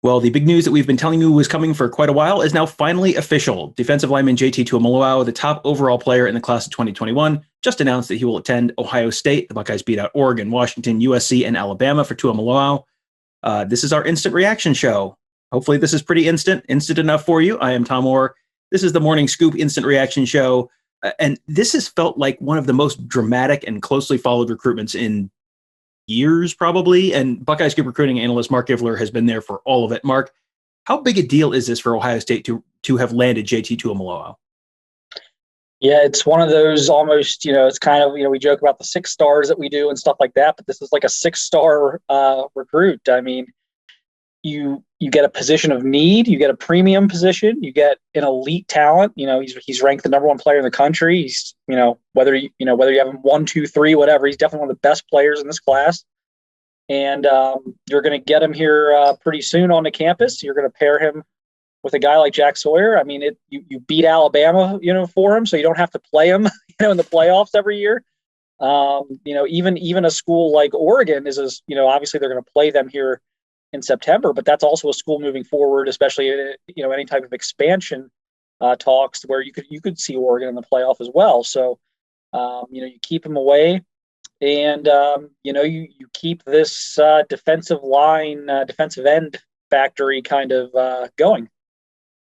Well, the big news that we've been telling you was coming for quite a while is now finally official. Defensive lineman JT Tuimoloau, the top overall player in the class of 2021, just announced that he will attend Ohio State. The Buckeyes beat out Oregon, Washington, USC, and Alabama for Tuimoloau. This is our instant reaction show. Hopefully this is pretty instant enough for you. I am Tom Orr. This is the Morning Scoop instant reaction show. And this has felt like one of the most dramatic and closely followed recruitments in years, probably. And Buckeye Scoop recruiting analyst Marc Givler has been there for all of it. Marc, how big a deal is this for Ohio State to have landed JT Tuimoloau? Yeah, it's one of those almost, it's kind of, we joke about the 6 stars that we do and stuff like that, but this is like a 6-star recruit. I mean, you get a position of need, you get a premium position, you get an elite talent. He's ranked the number 1 player in the country. He's, whether you have him 1, 2, 3, whatever, he's definitely one of the best players in this class. And you're going to get him here pretty soon on the campus. You're going to pair him with a guy like Jack Sawyer. I mean, you beat Alabama, for him, so you don't have to play him, in the playoffs every year. Even a school like Oregon is, obviously they're going to play them here in September, but that's also a school moving forward, especially any type of expansion talks where you could see Oregon in the playoff as well. So you keep him away, and you keep this defensive end factory kind of going.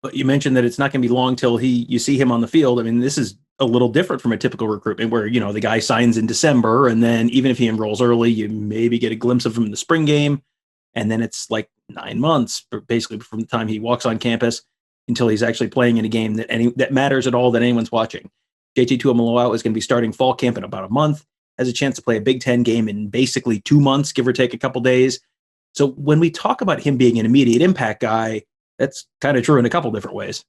But you mentioned that it's not going to be long till you see him on the field. I mean, this is a little different from a typical recruitment where, the guy signs in December, and then even if he enrolls early, you maybe get a glimpse of him in the spring game. And then it's like 9 months, basically, from the time he walks on campus until he's actually playing in a game that matters at all, that anyone's watching. JT Tuimoloau is going to be starting fall camp in about a month, has a chance to play a Big Ten game in basically 2 months, give or take a couple days. So when we talk about him being an immediate impact guy, that's kind of true in a couple different ways.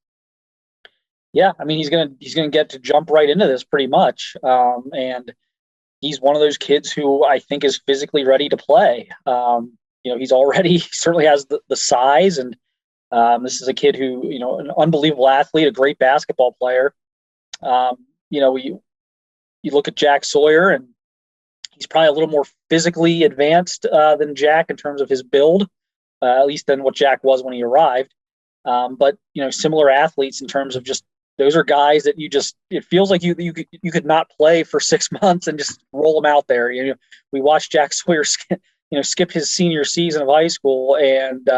Yeah, I mean, he's gonna get to jump right into this pretty much, and he's one of those kids who I think is physically ready to play. He certainly has the size, and this is a kid who, an unbelievable athlete, a great basketball player. You look at Jack Sawyer, and he's probably a little more physically advanced than Jack in terms of his build, at least than what Jack was when he arrived. But similar athletes in terms of just, those are guys that it feels like you could not play for 6 months and just roll them out there. We watched Jack Sawyer skip his senior season of high school and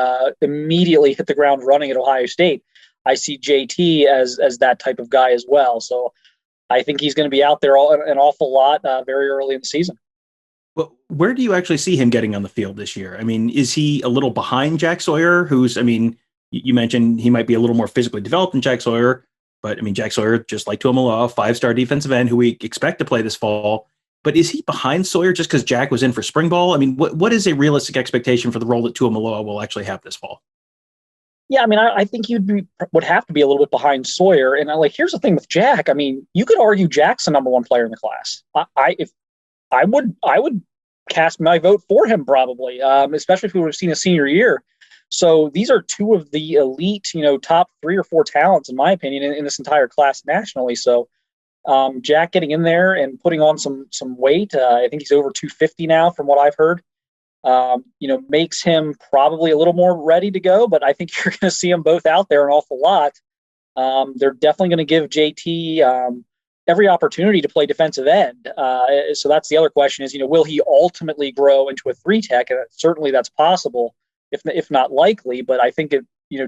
immediately hit the ground running at Ohio State. I see JT as that type of guy as well. So I think he's going to be out there an awful lot very early in the season. Well, where do you actually see him getting on the field this year? I mean, is he a little behind Jack Sawyer, you mentioned he might be a little more physically developed than Jack Sawyer, but Jack Sawyer, just like Tuimoloau, 5-star defensive end who we expect to play this fall. But is he behind Sawyer just because Jack was in for spring ball? I mean, what is a realistic expectation for the role that Tuimoloau will actually have this fall? Yeah, I mean, I think would have to be a little bit behind Sawyer. And here's the thing with Jack. I mean, you could argue Jack's the number 1 player in the class. I would cast my vote for him probably, especially if we would have seen a senior year. So these are 2 of the elite, top 3 or 4 talents, in my opinion, in this entire class nationally. So Jack getting in there and putting on some weight, I think he's over 250 now from what I've heard, makes him probably a little more ready to go. But I think you're going to see them both out there an awful lot. They're definitely going to give JT every opportunity to play defensive end. So that's the other question is, will he ultimately grow into a 3-tech? And certainly that's possible, if not likely. But I think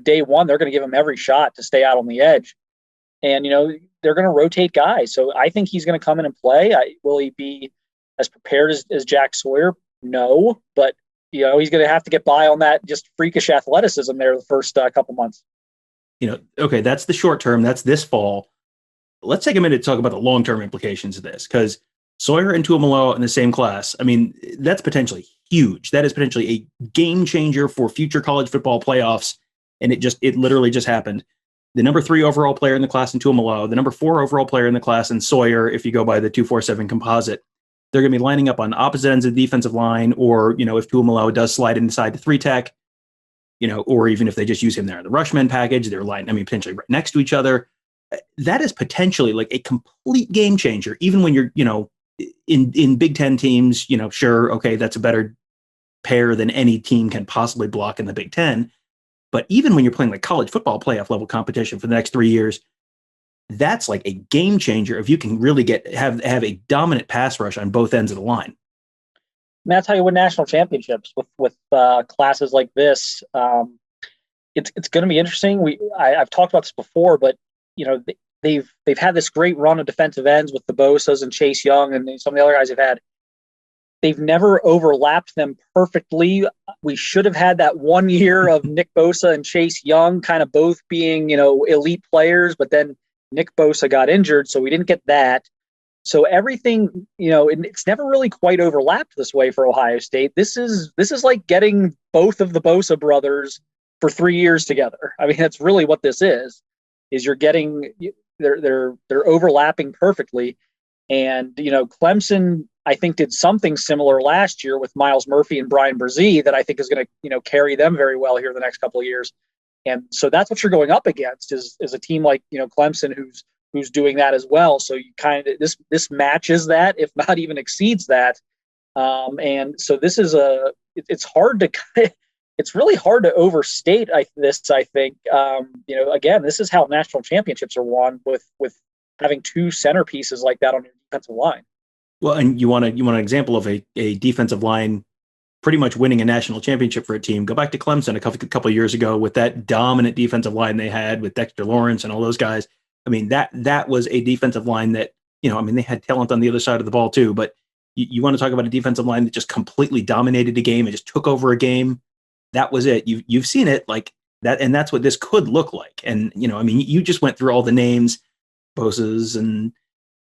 day one, they're going to give him every shot to stay out on the edge. And, they're going to rotate guys. So I think he's going to come in and play. Will he be as prepared as Jack Sawyer? No. But, he's going to have to get by on that just freakish athleticism there the first couple months. Okay, that's the short term. That's this fall. Let's take a minute to talk about the long-term implications of this, because Sawyer and Tuimoloau in the same class, I mean, that's potentially huge. That is potentially a game changer for future college football playoffs, and it literally just happened. The number 3 overall player in the class in Tuimoloau, the number 4 overall player in the class in Sawyer, if you go by the 247 composite, they're going to be lining up on opposite ends of the defensive line, or, if Tuimoloau does slide inside the 3-tech, or even if they just use him there in the Rushman package, they're potentially right next to each other. That is potentially like a complete game changer, even when you're, in Big Ten teams, sure, okay, that's a better pair than any team can possibly block in the Big Ten. But even when you're playing like college football playoff level competition for the next 3 years, that's like a game changer if you can really have a dominant pass rush on both ends of the line. And that's how you win national championships with classes like this. It's going to be interesting. I've talked about this before, but they've had this great run of defensive ends with the Bosas and Chase Young and some of the other guys they've had. They've never overlapped them perfectly. We should have had that 1 year of Nick Bosa and Chase Young kind of both being, elite players, but then Nick Bosa got injured, so we didn't get that. So everything, it's never really quite overlapped this way for Ohio State. This is like getting both of the Bosa brothers for 3 years together. I mean, that's really what this is you're getting they're overlapping perfectly. And, Clemson, I think, did something similar last year with Miles Murphy and Brian Brzee that I think is going to, carry them very well here the next couple of years. And so that's what you're going up against is a team like, Clemson who's doing that as well. So you kind of this matches that, if not even exceeds that. And so this is it's hard to it's really hard to overstate this. I think again, this is how national championships are won with having two centerpieces like that on your defensive line. Well, and you want an example of a defensive line pretty much winning a national championship for a team. Go back to Clemson a couple of years ago with that dominant defensive line they had with Dexter Lawrence and all those guys. I mean, that was a defensive line that, they had talent on the other side of the ball too, but you want to talk about a defensive line that just completely dominated a game and just took over a game. That was it. You've seen it like that. And that's what this could look like. And, you just went through all the names, Bosa's and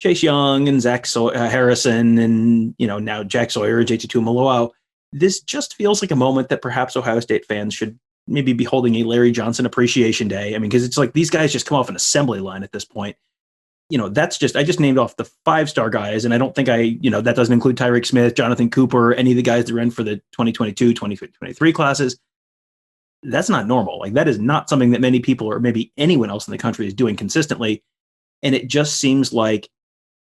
Chase Young and Zach Harrison and, now Jack Sawyer and JT Tuimoloau. This just feels like a moment that perhaps Ohio State fans should maybe be holding a Larry Johnson Appreciation Day. I mean, because it's like these guys just come off an assembly line at this point. That's I just named off the 5-star guys, and I don't think that doesn't include Tyreek Smith, Jonathan Cooper, any of the guys that are in for the 2022, 2023 classes. That's not normal. Like, that is not something that many people or maybe anyone else in the country is doing consistently. And it just seems like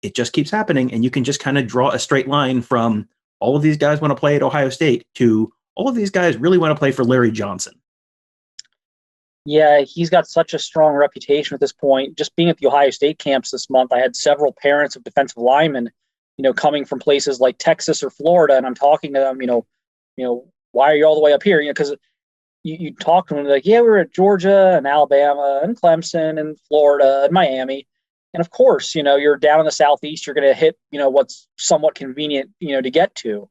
it just keeps happening, and you can just kind of draw a straight line from all of these guys want to play at Ohio State to all of these guys really want to play for Larry Johnson. Yeah, he's got such a strong reputation at this point. Just being at the Ohio State camps this month, I had several parents of defensive linemen, coming from places like Texas or Florida, and I'm talking to them, why are you all the way up here? Because you talk to them, like, yeah, we're at Georgia and Alabama and Clemson and Florida and Miami. And of course, you're down in the Southeast, you're going to hit, what's somewhat convenient, to get to.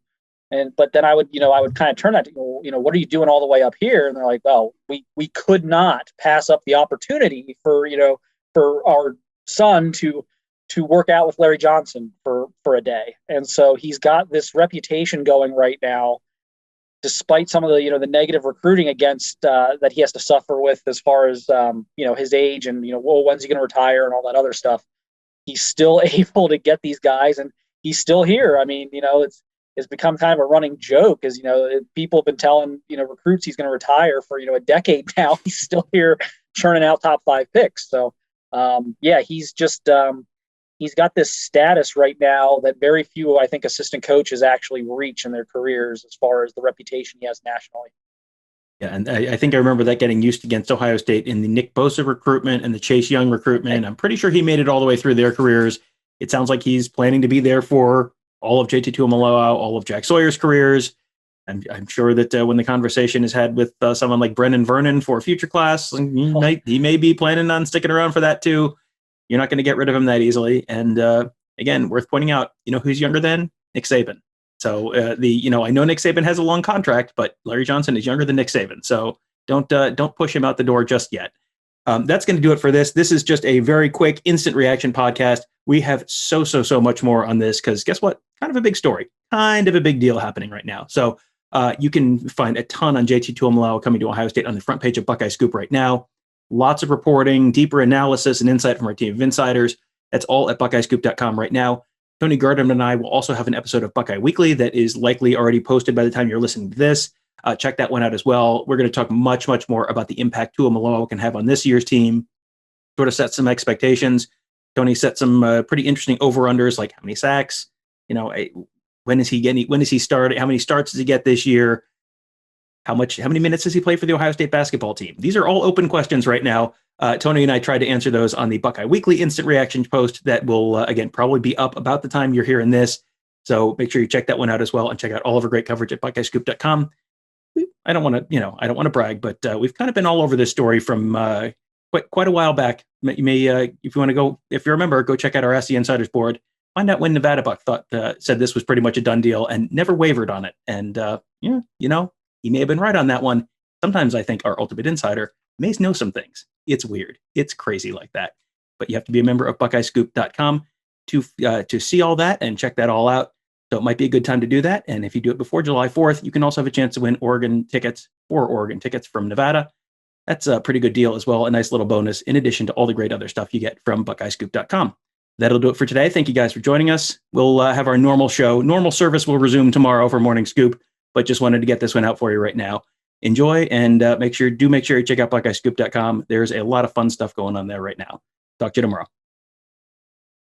But then I would kind of turn that to, what are you doing all the way up here? And they're like, well, we could not pass up the opportunity for our son to work out with Larry Johnson for a day. And so he's got this reputation going right now, despite some of the, the negative recruiting against that he has to suffer with as far as, his age and, when's he going to retire and all that other stuff. He's still able to get these guys, and he's still here. I mean, it's become kind of a running joke, as people have been telling recruits he's going to retire for a decade now. He's still here churning out top 5 picks. So he's just he's got this status right now that very few, I think, assistant coaches actually reach in their careers as far as the reputation he has nationally. Yeah, and I think I remember that getting used against Ohio State in the Nick Bosa recruitment and the Chase Young recruitment. I'm pretty sure he made it all the way through their careers. It sounds like he's planning to be there for all of JT Tuimoloau, all of Jack Sawyer's careers. I'm sure that when the conversation is had with someone like Brennan Vernon for a future class, he may be planning on sticking around for that too. You're not going to get rid of him that easily. And again, worth pointing out, who's younger than Nick Saban. So I know Nick Saban has a long contract, but Larry Johnson is younger than Nick Saban. So don't push him out the door just yet. That's going to do it for this. This is just a very quick instant reaction podcast. We have so much more on this because guess what? Kind of a big story, kind of a big deal happening right now. So you can find a ton on JT Tuimoloau coming to Ohio State on the front page of Buckeye Scoop right now. Lots of reporting, deeper analysis, and insight from our team of insiders. That's all at BuckeyeScoop.com right now. Tony Gardner and I will also have an episode of Buckeye Weekly that is likely already posted by the time you're listening to this. Check that one out as well. We're going to talk much more about the impact Tuimoloau can have on this year's team, sort of set some expectations. Tony set some pretty interesting over-unders, like how many sacks, when is he starting? How many starts does he get this year? How many minutes does he play for the Ohio State basketball team? These are all open questions right now. Tony and I tried to answer those on the Buckeye Weekly Instant Reaction post that will, again, probably be up about the time you're hearing this. So make sure you check that one out as well, and check out all of our great coverage at BuckeyeScoop.com. I don't want to brag, but we've kind of been all over this story from quite a while back. You may, if you remember, go check out our Ask the Insiders board. Find out when Nevada Buck said this was pretty much a done deal and never wavered on it. And he may have been right on that one. Sometimes I think our ultimate insider may know some things. It's weird. It's crazy like that. But you have to be a member of BuckeyeScoop.com to see all that and check that all out. So it might be a good time to do that. And if you do it before July 4th, you can also have a chance to win Oregon tickets from Nevada. That's a pretty good deal as well. A nice little bonus in addition to all the great other stuff you get from BuckeyeScoop.com. That'll do it for today. Thank you guys for joining us. We'll have our normal show. Normal service will resume tomorrow for Morning Scoop, but just wanted to get this one out for you right now. Enjoy, and make sure you check out BuckeyeScoop.com. There's a lot of fun stuff going on there right now. Talk to you tomorrow.